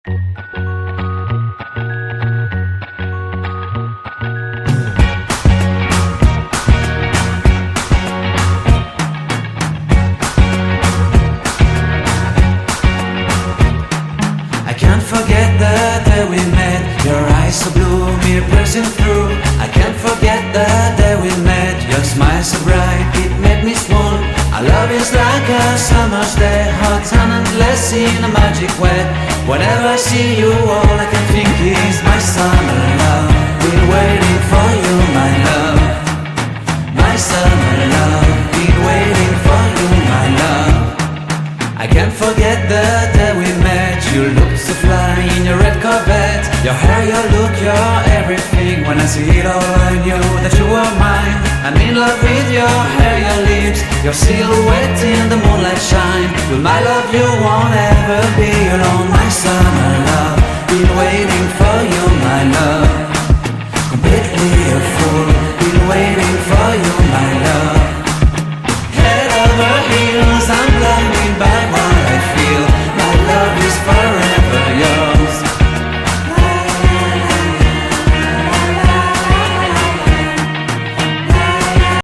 I can't forget the day we met. Your eyes so blue, me piercing through. I can't forget the day we met. Your smile so bright, it made me swoon. Our love is like a summer's day, hot and endless in a magic way. Whenever I see you, all I can think is my summer love. Been waiting for you, my love. My summer love. Been waiting for you, my love. I can't forget the day we met. You looked so fly in your red Corvette. Your hair, your look, your everything. When I see it all, I knew that you were mine. I'm in love with your hair, your lips, your silhouette in the moonlight shine. With my love you won't ever be alone, my summer